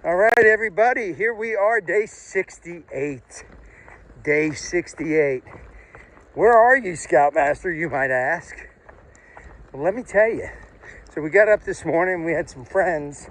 All right, everybody, here we are, day 68. Day 68. Where are you, Scoutmaster, you might ask? Well, let me tell you. So we got up this morning. We had some friends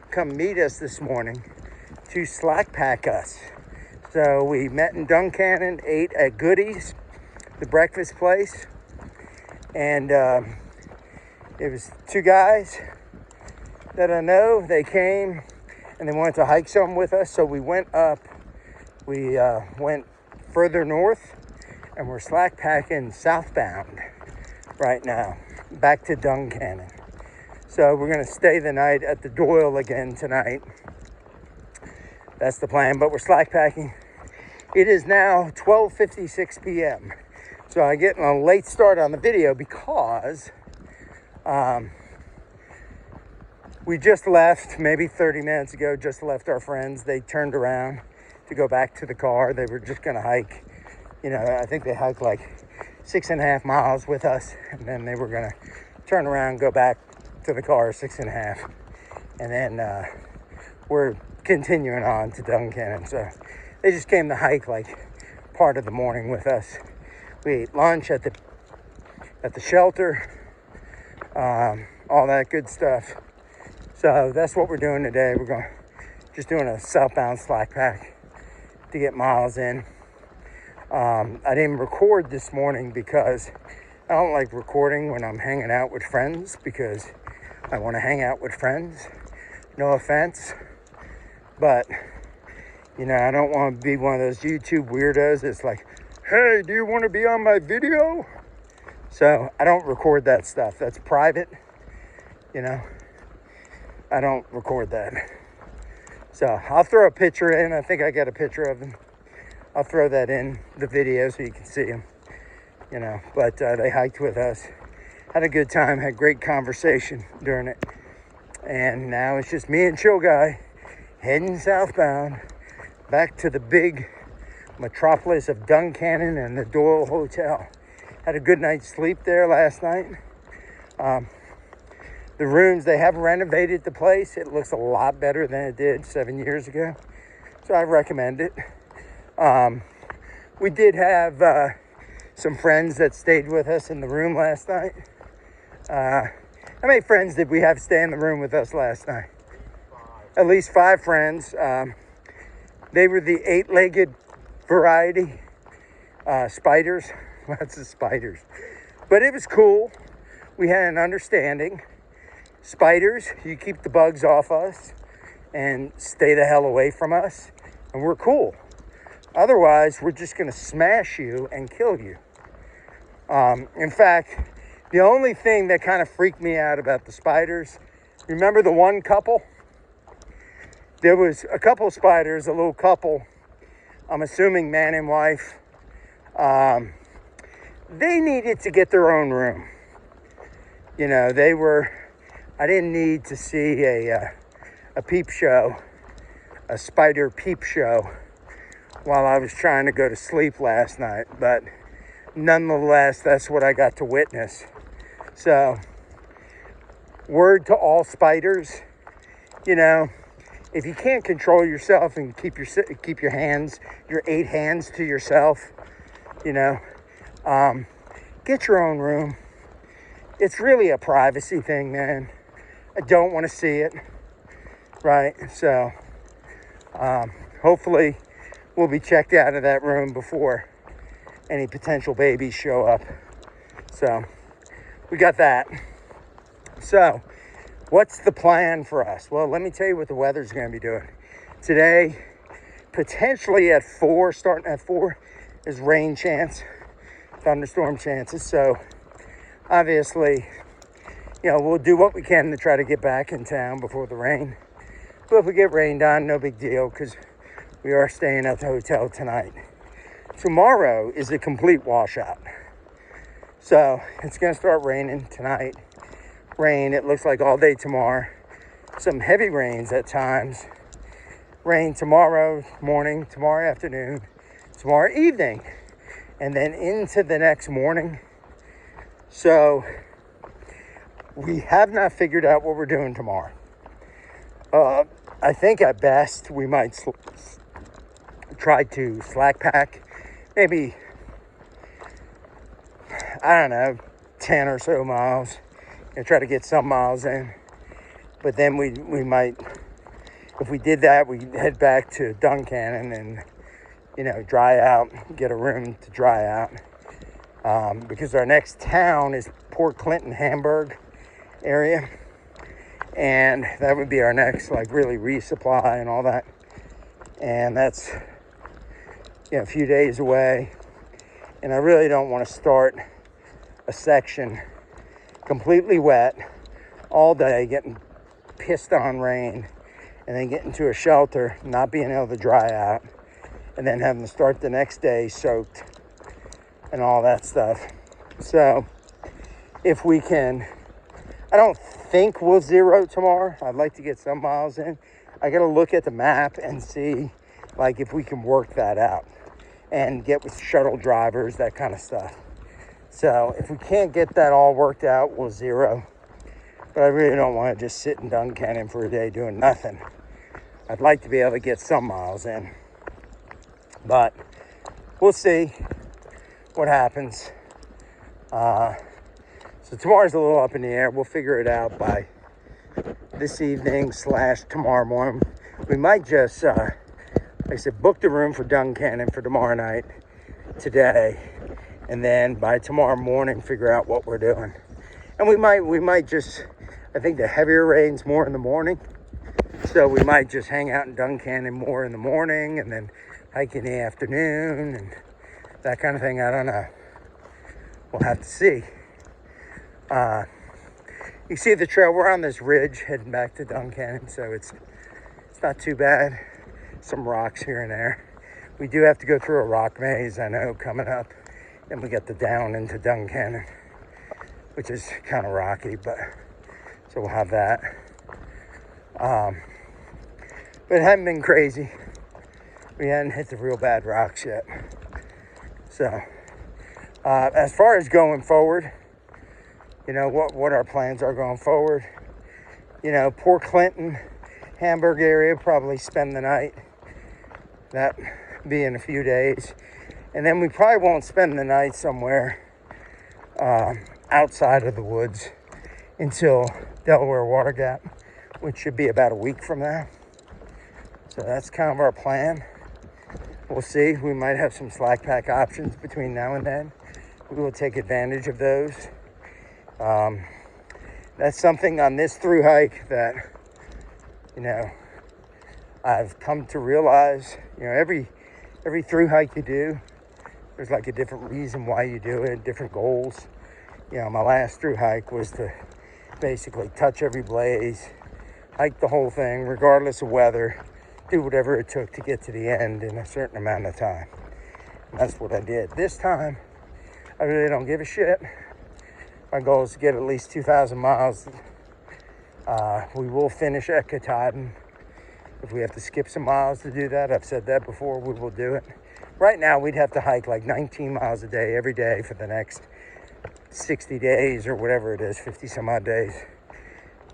come meet us this morning to slack pack us. So we met in Duncannon, ate at Goodies, the breakfast place. And it was two guys that I know. They came and they wanted to hike some with us. So we went up. We went further north and we're slack packing southbound right now, back to Duncannon. So we're going to stay the night at the Doyle again tonight. That's the plan, but we're slack packing. It is now 12:56 p.m. So I'm getting a late start on the video because we just left, maybe 30 minutes ago, just left our friends. They turned around to go back to the car. They were just going to hike. You know, I think they hiked like 6.5 miles with us. And then they were going to turn around, go back to the car 6.5. And then we're continuing on to Duncannon. So they just came to hike like part of the morning with us. We ate lunch at the shelter, all that good stuff. So that's what we're doing today. We're just doing a southbound slack pack to get miles in. I didn't record this morning because I don't like recording when I'm hanging out with friends, because I want to hang out with friends. No offense, but you know, I don't want to be one of those YouTube weirdos that's like, hey, do you want to be on my video? So I don't record that stuff. That's private, you know. I don't record that. So I'll throw a picture in. I think I got a picture of them. I'll throw that in the video so you can see them, you know. But they hiked with us, had a good time, had great conversation during it. And now it's just me and Chill Guy heading southbound back to the big metropolis of Duncannon and the Doyle Hotel. Had a good night's sleep there last night. The rooms, they have renovated the place. It looks a lot better than it did 7 years ago. So I recommend it. We did have some friends that stayed with us in the room last night. How many friends did we have stay in the room with us last night? At least 5 friends. They were the 8-legged variety. Spiders. Lots of spiders. But it was cool. We had an understanding. Spiders, you keep the bugs off us and stay the hell away from us, and we're cool. Otherwise, we're just going to smash you and kill you. In fact, the only thing that kind of freaked me out about the spiders, remember the one couple? There was a couple of spiders, a little couple, I'm assuming man and wife. They needed to get their own room. You know, I didn't need to see a peep show, a spider peep show, while I was trying to go to sleep last night. But nonetheless, that's what I got to witness. So, word to all spiders, you know, if you can't control yourself and keep your hands, your 8 hands to yourself, you know, get your own room. It's really a privacy thing, man. I don't want to see it, right? So, hopefully we'll be checked out of that room before any potential babies show up. So, we got that. So, what's the plan for us? Well, let me tell you what the weather's going to be doing. Today, potentially at 4, starting at 4, is rain chance, thunderstorm chances. So, obviously, you know, we'll do what we can to try to get back in town before the rain. But if we get rained on, no big deal, because we are staying at the hotel tonight. Tomorrow is a complete washout. So it's going to start raining tonight. Rain, it looks like all day tomorrow. Some heavy rains at times. Rain tomorrow morning, tomorrow afternoon, tomorrow evening, and then into the next morning. So we have not figured out what we're doing tomorrow. I think at best we might try to slack pack, maybe, I don't know, 10 or so miles, and try to get some miles in. But then we might, if we did that, we'd head back to Duncannon and, dry out, get a room to dry out. Because our next town is Port Clinton, Hamburg area. And that would be our next, really resupply and all that. And that's, a few days away. And I really don't want to start a section completely wet all day, getting pissed on rain, and then getting to a shelter, not being able to dry out, and then having to start the next day soaked and all that stuff. So if we can, I don't think we'll zero tomorrow. I'd like to get some miles in. I got to look at the map and see if we can work that out and get with shuttle drivers, that kind of stuff. So if we can't get that all worked out, we'll zero. But I really don't want to just sit in Duncannon for a day doing nothing. I'd like to be able to get some miles in. But we'll see what happens. So tomorrow's a little up in the air. We'll figure it out by this evening / tomorrow morning. We might just, like I said, book the room for Duncannon for tomorrow night, today. And then by tomorrow morning, figure out what we're doing. And we might just, I think the heavier rain's more in the morning. So we might just hang out in Duncannon more in the morning and then hike in the afternoon and that kind of thing. I don't know. We'll have to see. You see the trail, we're on this ridge heading back to Duncannon, so it's not too bad. Some rocks here and there. We do have to go through a rock maze, I know, coming up. Then we get the down into Duncannon, which is kind of rocky, but so we'll have that. But it hadn't been crazy. We hadn't hit the real bad rocks yet. So, as far as going forward, what our plans are going forward. Port Clinton, Hamburg area, probably spend the night. That be in a few days. And then we probably won't spend the night somewhere outside of the woods until Delaware Water Gap, which should be about a week from now. So that's kind of our plan. We'll see. We might have some slack pack options between now and then. We will take advantage of those. That's something on this through hike that, I've come to realize, every through hike you do, there's a different reason why you do it, different goals. My last through hike was to basically touch every blaze, hike the whole thing, regardless of weather, do whatever it took to get to the end in a certain amount of time. And that's what I did. This time, I really don't give a shit. My goal is to get at least 2,000 miles. We will finish at Katahdin. If we have to skip some miles to do that, I've said that before, we will do it. Right now, we'd have to hike 19 miles a day, every day for the next 60 days or whatever it is, 50 some odd days,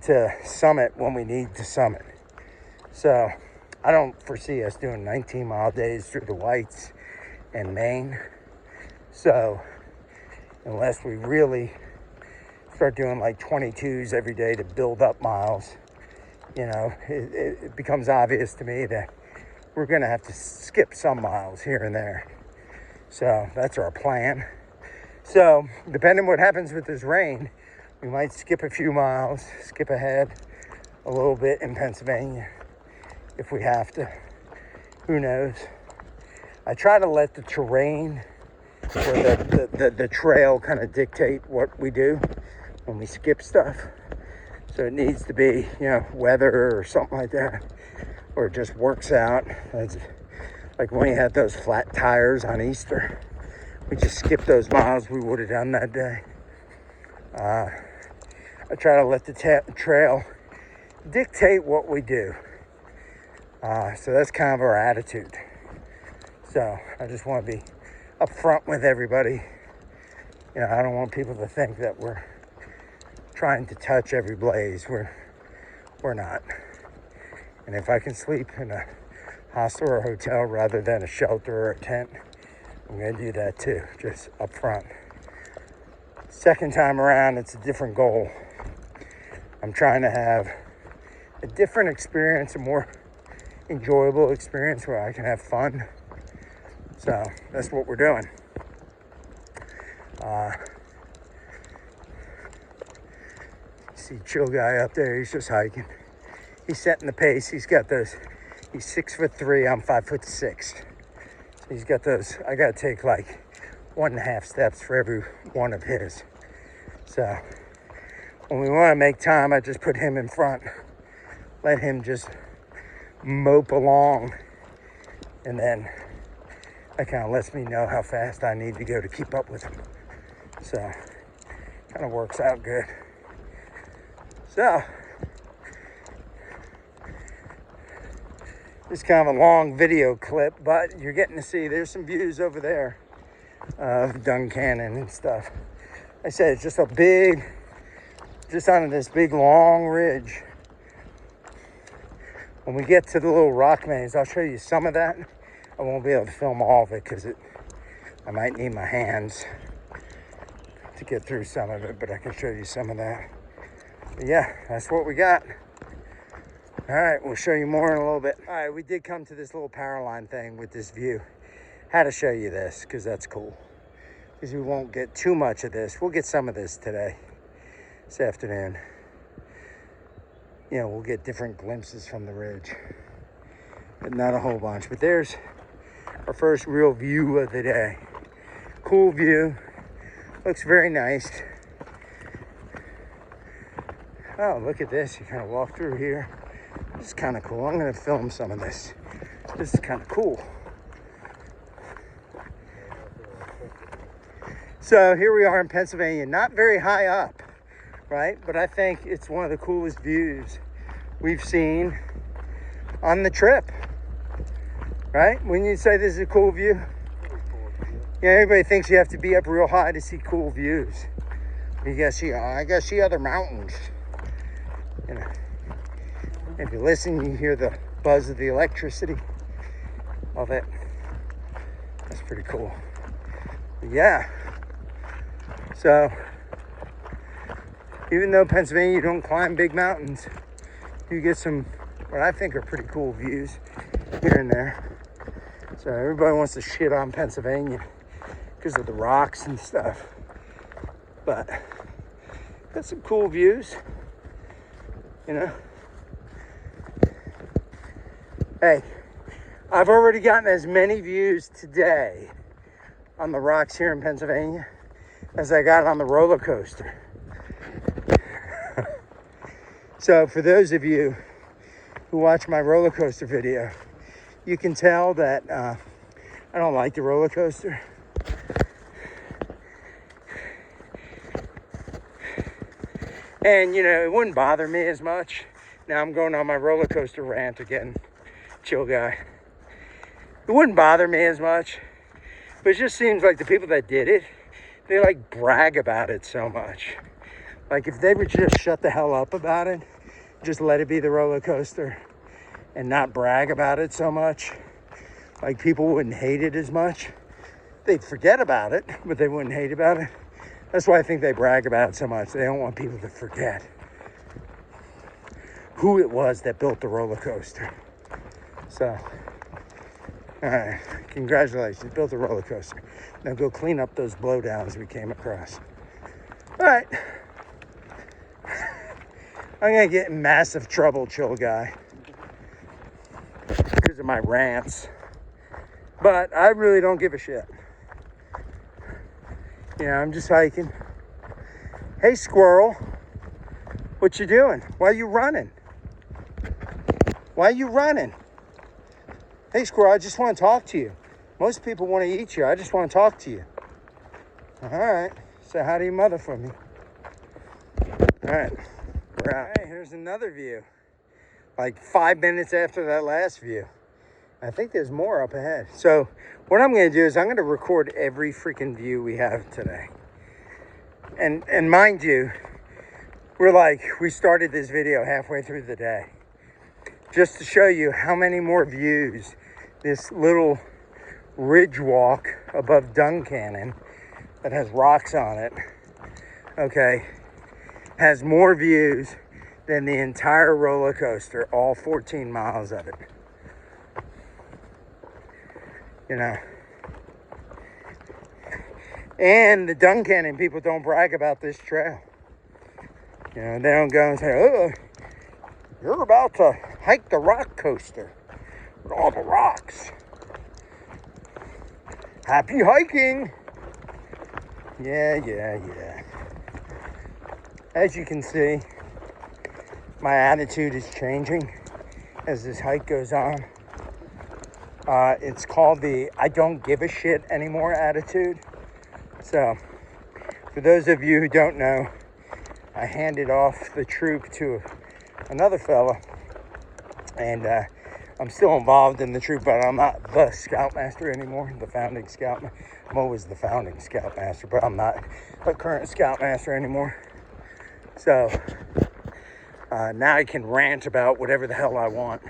to summit when we need to summit. So I don't foresee us doing 19-mile days through the Whites and Maine. So unless we really start doing 22s every day to build up miles, it becomes obvious to me that we're going to have to skip some miles here and there. So that's our plan. So depending what happens with this rain, we might skip a few miles, skip ahead a little bit in Pennsylvania if we have to. Who knows? I try to let the terrain or the trail kind of dictate what we do when we skip stuff. So it needs to be, weather or something like that, or it just works out. It's like when we had those flat tires on Easter, we just skipped those miles we would have done that day. I try to let the trail dictate what we do. So that's kind of our attitude. So I just want to be upfront with everybody. I don't want people to think that we're trying to touch every blaze. We're not. And if I can sleep in a hostel or a hotel rather than a shelter or a tent, I'm going to do that too, just up front. Second time around, it's a different goal. I'm trying to have a different experience, a more enjoyable experience where I can have fun. So that's what we're doing. See chill guy up there, he's just hiking. He's setting the pace. He's 6'3", I'm 5'6". So he's got those, I gotta take like 1.5 steps for every one of his. So when we wanna make time, I just put him in front, let him just mope along, and then that kind of lets me know how fast I need to go to keep up with him. So kind of works out good. So it's kind of a long video clip, but you're getting to see there's some views over there of Duncannon and stuff. I said it's just on this big long ridge. When we get to the little rock maze, I'll show you some of that. I won't be able to film all of it because I might need my hands to get through some of it, but I can show you some of that. But yeah, that's what we got. All right, we'll show you more in a little bit. All right, we did come to this little power line thing with this view. Had to show you this because that's cool. Because we won't get too much of this. We'll get some of this today, this afternoon. You know, we'll get different glimpses from the ridge, but not a whole bunch. But there's our first real view of the day. Cool view. Looks very nice. Oh, look at this. You kind of walk through here. This is kind of cool. I'm going to film some of this. This is kind of cool. So here we are in Pennsylvania. Not very high up, right? But I think it's one of the coolest views we've seen on the trip, right? When you say this is a cool view, yeah, everybody thinks you have to be up real high to see cool views. You gotta see, I gotta see other mountains. You know, if you listen, you hear the buzz of the electricity of it. That's pretty cool. But yeah. So, even though Pennsylvania, you don't climb big mountains, you get some, what I think are pretty cool views here and there. So everybody wants to shit on Pennsylvania because of the rocks and stuff. But, got some cool views, you know. Hey, I've already gotten as many views today on the rocks here in Pennsylvania as I got on the roller coaster. So for those of you who watch my roller coaster video, you can tell that I don't like the roller coaster. And you know, it wouldn't bother me as much. Now I'm going on my roller coaster rant again, chill guy. It wouldn't bother me as much, but it just seems like the people that did it, they like brag about it so much. Like if they would just shut the hell up about it, just let it be the roller coaster and not brag about it so much, like people wouldn't hate it as much. They'd forget about it, but they wouldn't hate about it. That's why I think they brag about it so much. They don't want people to forget who it was that built the roller coaster. So, all right, congratulations, built a roller coaster. Now go clean up those blowdowns we came across. All right. I'm gonna get in massive trouble, chill guy, because of my rants. But I really don't give a shit. You know, I'm just hiking. Hey, squirrel, what you doing? Why are you running? Why are you running? Hey, squirrel, I just want to talk to you. Most people want to eat you. I just want to talk to you. All right. Say hi to your mother for me. All right. We're out. Hey, here's another view. Like 5 minutes after that last view. I think there's more up ahead. So what I'm going to do is I'm going to record every freaking view we have today. And mind you, we started this video halfway through the day. just to show you how many more views this little ridge walk above Duncannon that has rocks on it, okay, has more views than the entire roller coaster, all 14 miles of it. You know. And the Duncannon people don't brag about this trail. You know, they don't go and say, oh, you're about to hike the rock coaster with all the rocks. Happy hiking. Yeah. As you can see, my attitude is changing as this hike goes on. It's called the I don't give a shit anymore attitude. So, for those of you who don't know, I handed off the troop to another fella, and I'm still involved in the troop, but I'm not the scoutmaster anymore, the founding scoutmaster. I'm always the founding scoutmaster, but I'm not a current scoutmaster anymore. So, now I can rant about whatever the hell I want.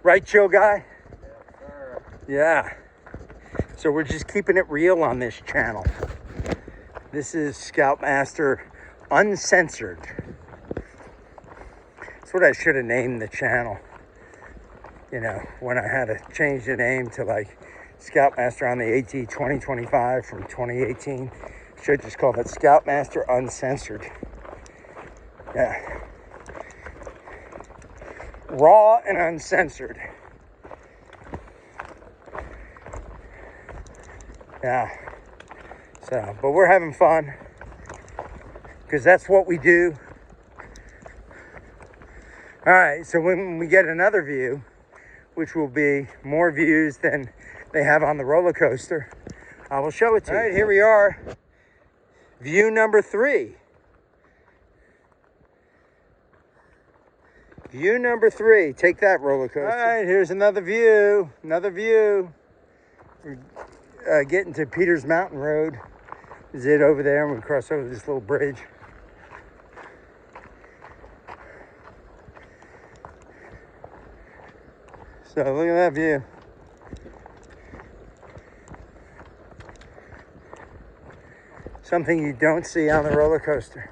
Right, chill guy? Yes, sir. Yeah. So we're just keeping it real on this channel. This is Scoutmaster Uncensored. That's what I should have named the channel. You know, when I had to change the name to like Scoutmaster on the AT 2025 from 2018. Should just call it Scoutmaster Uncensored. Yeah. Raw and uncensored. Yeah. So, but we're having fun because that's what we do. All right. So when we get another view, which will be more views than they have on the roller coaster, I will show it to you. All right, here we are. View number 3. View number 3. Take that, roller coaster. All right, here's another view. Another view. We're getting to Peters Mountain Road. Is it over there? And we cross over this little bridge. So look at that view. Something you don't see on the roller coaster.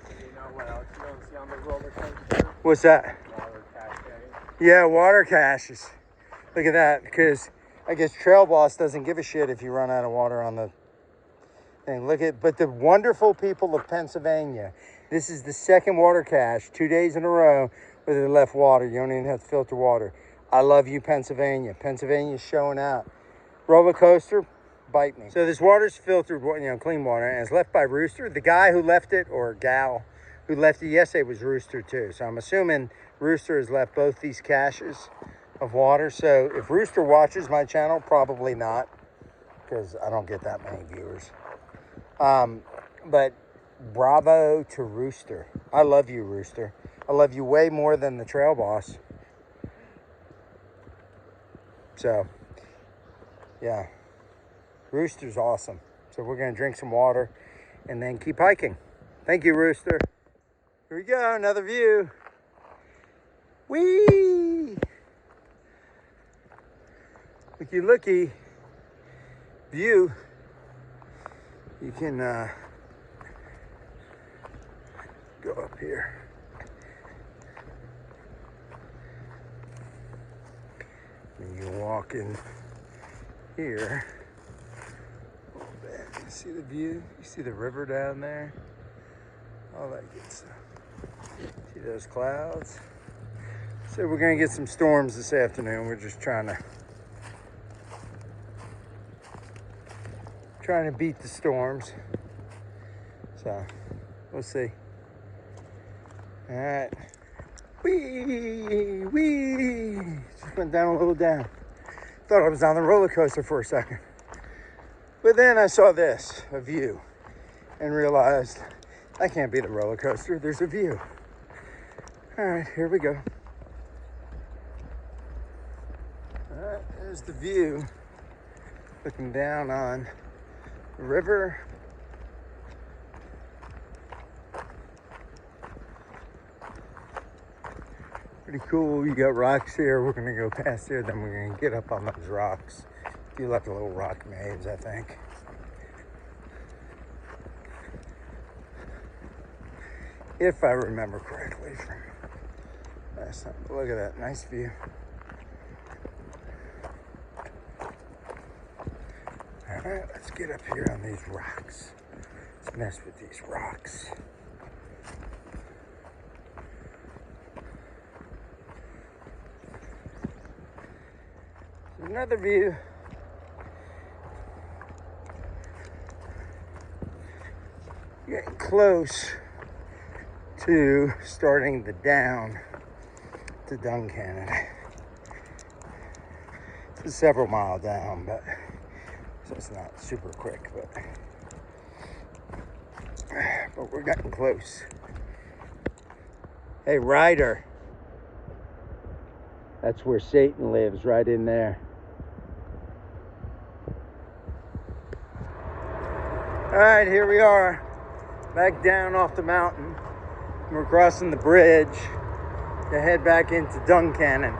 You know what else you don't see on the roller coaster? What's that? Water cache. Yeah, water caches. Look at that, because I guess Trail Boss doesn't give a shit if you run out of water on the thing. But the wonderful people of Pennsylvania. This is the second water cache, 2 days in a row, where they left water. You don't even have to filter water. I love you, Pennsylvania. Pennsylvania's showing out. Roller coaster, bite me. So this water's filtered, clean water, and it's left by Rooster. The guy who left it, or gal who left it yesterday, was Rooster too. So I'm assuming Rooster has left both these caches of water. So if Rooster watches my channel, probably not, because I don't get that many viewers. But bravo to Rooster. I love you, Rooster. I love you way more than the Trail Boss. So, yeah. Rooster's awesome. So we're going to drink some water and then keep hiking. Thank you, Rooster. Here we go, another view. Whee! Looky view. You can go up here. And you walk in here. You see the view? You see the river down there? All that good stuff. See those clouds? So we're gonna get some storms this afternoon. We're just trying to beat the storms. So we'll see. All right. Wee! Just went down a little down. Thought I was on the roller coaster for a second. But then I saw this, a view, and realized that can't be the roller coaster. There's a view. All right, here we go. All right, there's the view. Looking down on the river. Pretty cool. You got rocks here. We're gonna go past here, then we're gonna get up on those rocks. Do like a little rock maze, I think. If I remember correctly from last time. Look at that, nice view. All right, let's get up here on these rocks. Let's mess with these rocks. Another view. Getting close to starting the down to Duncannon. It's several mile down, but so it's not super quick, but we're getting close. Hey, Ryder. That's where Satan lives, right in there. All right, here we are, back down off the mountain. We're crossing the bridge to head back into Duncannon.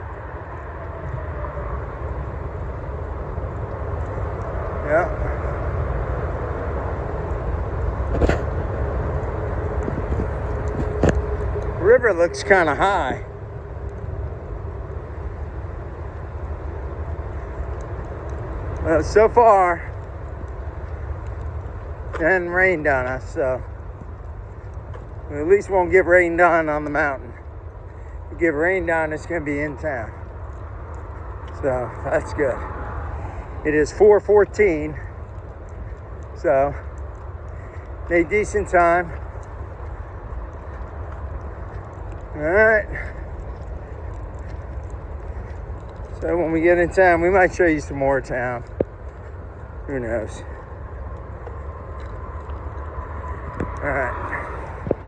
Yeah. River looks kind of high. Well, so far, it hasn't rained on us, so we at least won't get rained on the mountain. If we get rained on, it's going to be in town. So that's good. It is 4:14, so a decent time. All right. So when we get in town, we might show you some more town. Who knows? All right.